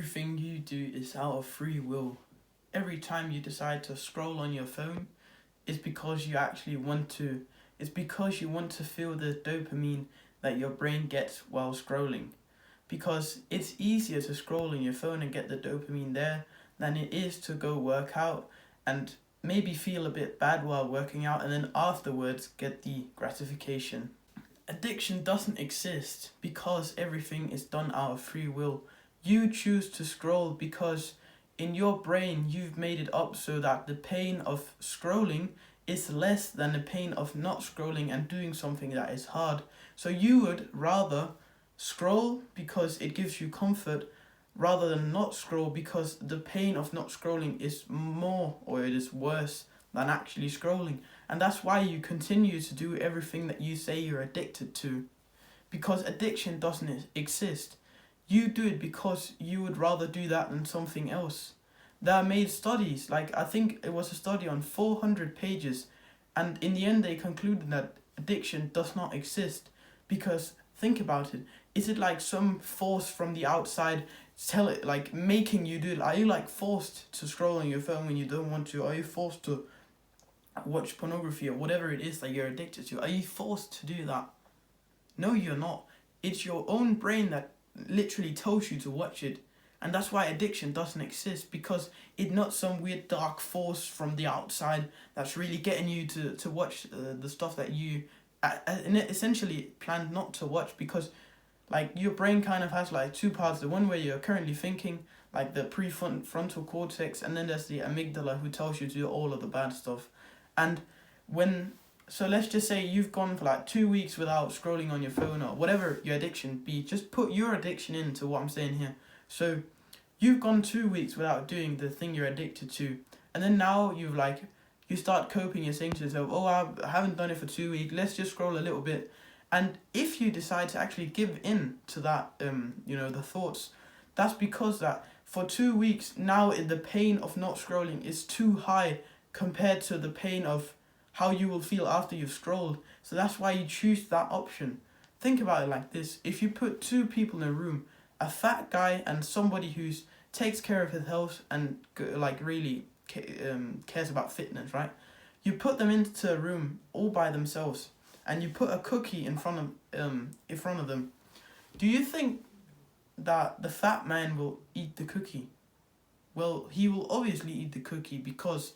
everything you do is out of free will. Every time you decide to scroll on your phone, it's because you actually want to. It's because you want to feel the dopamine that your brain gets while scrolling. Because it's easier to scroll on your phone and get the dopamine there than it is to go work out and maybe feel a bit bad while working out and then afterwards get the gratification. Addiction doesn't exist because everything is done out of free will. You choose to scroll because in your brain you've made it up so that the pain of scrolling is less than the pain of not scrolling and doing something that is hard. So you would rather scroll because it gives you comfort rather than not scroll because the pain of not scrolling is more or it is worse than actually scrolling. And that's why you continue to do everything that you say you're addicted to. Because addiction doesn't exist. You do it because you would rather do that than something else. There are made studies, like I think it was a study on 400 pages, and in the end they concluded that addiction does not exist. Because think about it, is it like some force from the outside tell it like making you do it? Are you like forced to scroll on your phone when you don't want to? Are you forced to watch pornography or whatever it is that you're addicted to? Are you forced to do that? No, you're not. It's your own brain that literally tells you to watch it. And that's why addiction doesn't exist, because it's not some weird dark force from the outside that's really getting you to watch the stuff that you essentially planned not to watch. Because like your brain kind of has like two parts, the one where you're currently thinking, like the prefrontal cortex, and then there's the amygdala who tells you to do all of the bad stuff. And so let's just say you've gone for like 2 weeks without scrolling on your phone or whatever your addiction be. Just put your addiction into what I'm saying here. So you've gone 2 weeks without doing the thing you're addicted to, and then now you start coping. You're saying to yourself, oh, I haven't done it for 2 weeks, let's just scroll a little bit. And if you decide to actually give in to that the thoughts, that's because that for 2 weeks now the pain of not scrolling is too high compared to the pain of how you will feel after you've scrolled. So that's why you choose that option. Think about it like this: if you put two people in a room, a fat guy and somebody who's takes care of his health and like really cares about fitness, right? You put them into a room all by themselves, and you put a cookie in front of them. Do you think that the fat man will eat the cookie? Well, he will obviously eat the cookie because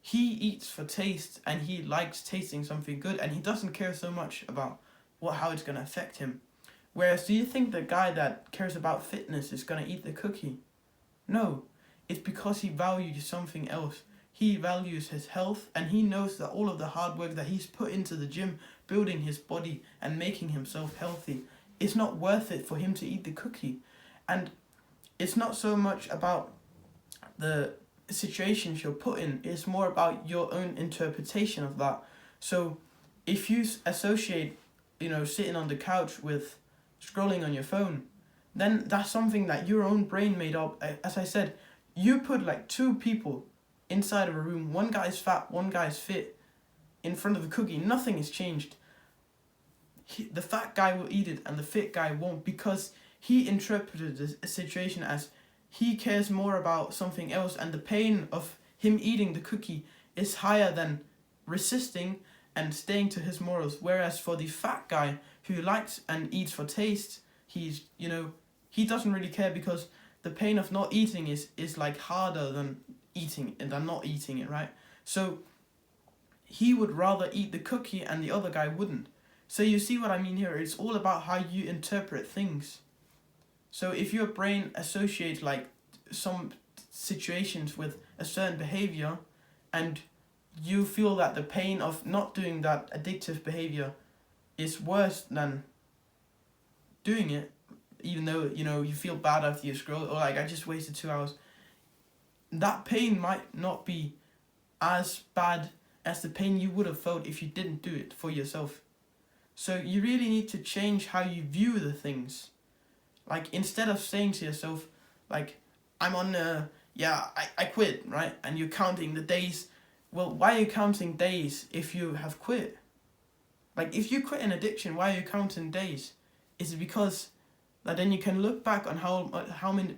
he eats for taste and he likes tasting something good, and he doesn't care so much about how it's gonna affect him. Whereas, do you think the guy that cares about fitness is gonna eat the cookie? No, it's because he values something else. He values his health, and he knows that all of the hard work that he's put into the gym, building his body and making himself healthy, it's not worth it for him to eat the cookie. And it's not so much about the situations you're put in, it's more about your own interpretation of that. So if you associate, sitting on the couch with scrolling on your phone, then that's something that your own brain made up. As I said, you put like two people inside of a room, one guy's fat, one guy's fit, in front of the cookie, nothing has changed. The fat guy will eat it and the fit guy won't, because he interpreted the situation as he cares more about something else, and the pain of him eating the cookie is higher than resisting and staying to his morals. Whereas for the fat guy who likes and eats for taste, he doesn't really care, because the pain of not eating is like harder than eating and than not eating it, right? So he would rather eat the cookie and the other guy wouldn't. So you see what I mean here? It's all about how you interpret things. So if your brain associates like some situations with a certain behavior, and you feel that the pain of not doing that addictive behavior is worse than doing it, even though you feel bad after you scroll, or like I just wasted 2 hours, that pain might not be as bad as the pain you would have felt if you didn't do it for yourself. So you really need to change how you view the things. Like, instead of saying to yourself, like, I'm on I quit, right? And you're counting the days. Well, why are you counting days if you have quit? Like, if you quit an addiction, why are you counting days? Is it because that then you can look back on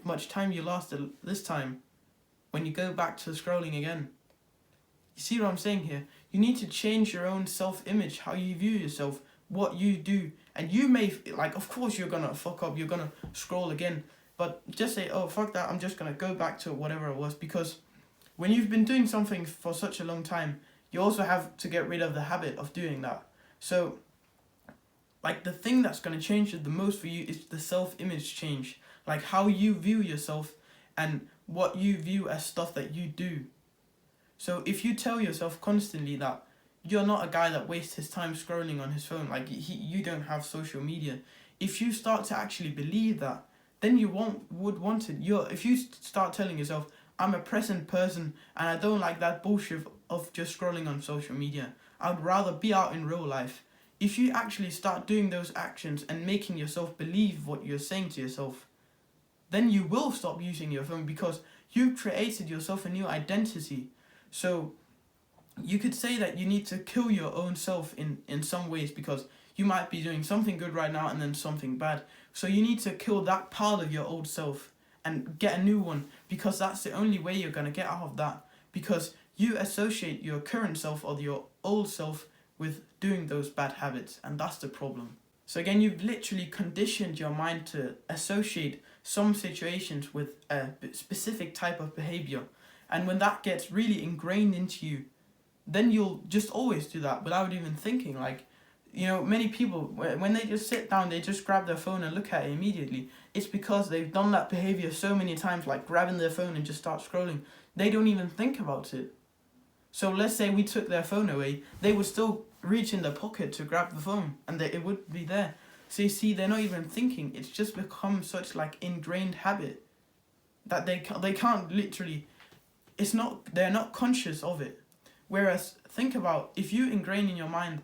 much time you lost this time when you go back to scrolling again. You see what I'm saying here? You need to change your own self-image, how you view yourself, what you do. And you may, like, of course you're gonna fuck up, you're gonna scroll again, but just say, oh, fuck that, I'm just gonna go back to whatever it was. Because when you've been doing something for such a long time, you also have to get rid of the habit of doing that. So, like, the thing that's gonna change it the most for you is the self-image change. Like, how you view yourself and what you view as stuff that you do. So if you tell yourself constantly that you're not a guy that wastes his time scrolling on his phone, like you don't have social media, if you start to actually believe that, then you would want it. If you start telling yourself, I'm a present person and I don't like that bullshit of just scrolling on social media, I'd rather be out in real life. If you actually start doing those actions and making yourself believe what you're saying to yourself, then you will stop using your phone because you've created yourself a new identity. So you could say that you need to kill your own self in some ways, because you might be doing something good right now and then something bad. So you need to kill that part of your old self and get a new one, because that's the only way you're going to get out of that. Because you associate your current self or your old self with doing those bad habits, and that's the problem. So again, you've literally conditioned your mind to associate some situations with a specific type of behavior. And when that gets really ingrained into you, then you'll just always do that without even thinking. Like, you know, many people, when they just sit down, they just grab their phone and look at it immediately. It's because they've done that behavior so many times, like grabbing their phone and just start scrolling. They don't even think about it. So let's say we took their phone away, they would still reach in their pocket to grab the phone, and it would be there. So you see, they're not even thinking. It's just become such like ingrained habit that they can't literally. They're not conscious of it. Whereas, think about, if you ingrain in your mind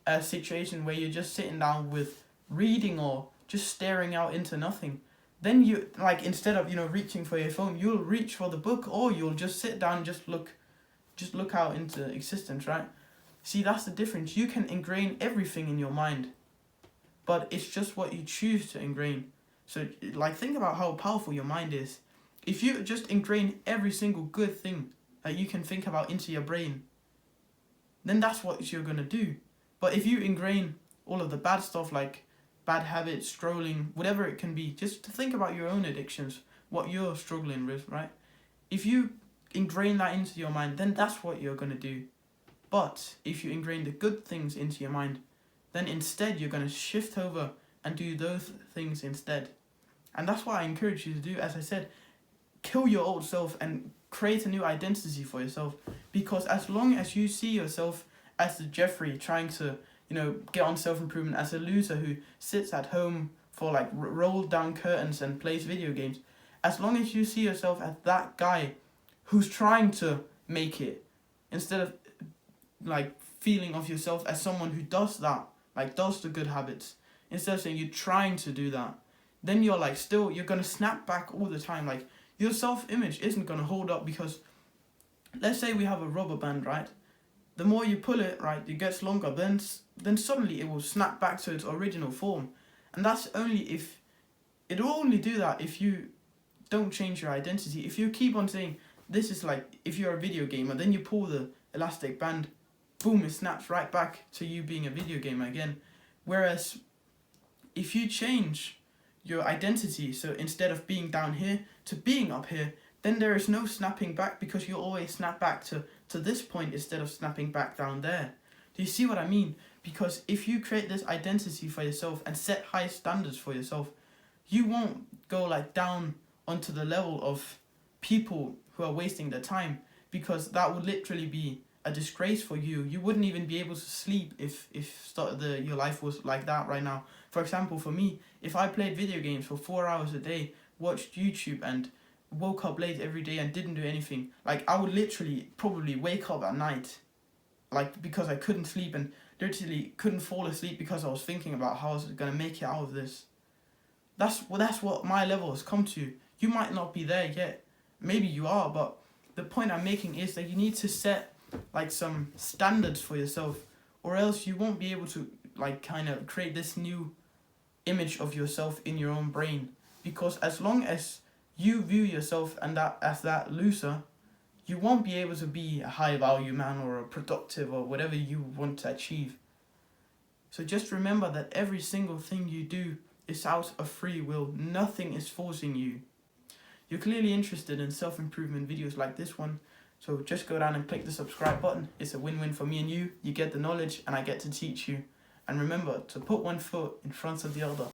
a situation where you're just sitting down with reading or just staring out into nothing, then you, like, instead of, reaching for your phone, you'll reach for the book, or you'll just sit down and just look out into existence, right? See, that's the difference. You can ingrain everything in your mind, but it's just what you choose to ingrain. So, like, think about how powerful your mind is. If you just ingrain every single good thing that you can think about into your brain, then that's what you're going to do. But if you ingrain all of the bad stuff, like bad habits, scrolling, whatever it can be, just to think about your own addictions, what you're struggling with, right? If you ingrain that into your mind, then that's what you're going to do. But if you ingrain the good things into your mind, then instead you're going to shift over and do those things instead. And that's what I encourage you to do. As I said, kill your old self and create a new identity for yourself. Because as long as you see yourself as the Jeffrey trying to, get on self-improvement, as a loser who sits at home for like rolled down curtains and plays video games, as long as you see yourself as that guy who's trying to make it, instead of like feeling of yourself as someone who does that, like does the good habits, instead of saying you're trying to do that, then you're like you're gonna snap back all the time. Like, your self-image isn't going to hold up, because let's say we have a rubber band, right? The more you pull it, right, it gets longer, then suddenly it will snap back to its original form. And that's it will only do that if you don't change your identity. If you keep on saying, this is like, if you're a video gamer, then you pull the elastic band, boom, it snaps right back to you being a video gamer again. Whereas, if you change your identity, so instead of being down here to being up here, then there is no snapping back, because you always snap back to this point instead of snapping back down there. Do you see what I mean? Because if you create this identity for yourself and set high standards for yourself, you won't go like down onto the level of people who are wasting their time, because that would literally be a disgrace for you. You wouldn't even be able to sleep if your life was like that right now. For example, for me, if I played video games for 4 hours a day, watched YouTube and woke up late every day and didn't do anything, like, I would literally probably wake up at night, like, because I couldn't sleep, and literally couldn't fall asleep because I was thinking about how I was going to make it out of this. That's what my level has come to. You might not be there yet. Maybe you are, but the point I'm making is that you need to set like some standards for yourself, or else you won't be able to like kind of create this new image of yourself in your own brain. Because as long as you view yourself and that as that loser, you won't be able to be a high value man or a productive or whatever you want to achieve. So just remember that every single thing you do is out of free will. Nothing is forcing you. You're clearly interested in self-improvement videos like this one, so just go down and click the subscribe button. It's a win-win for me and you. You get the knowledge and I get to teach you. And remember to put one foot in front of the other.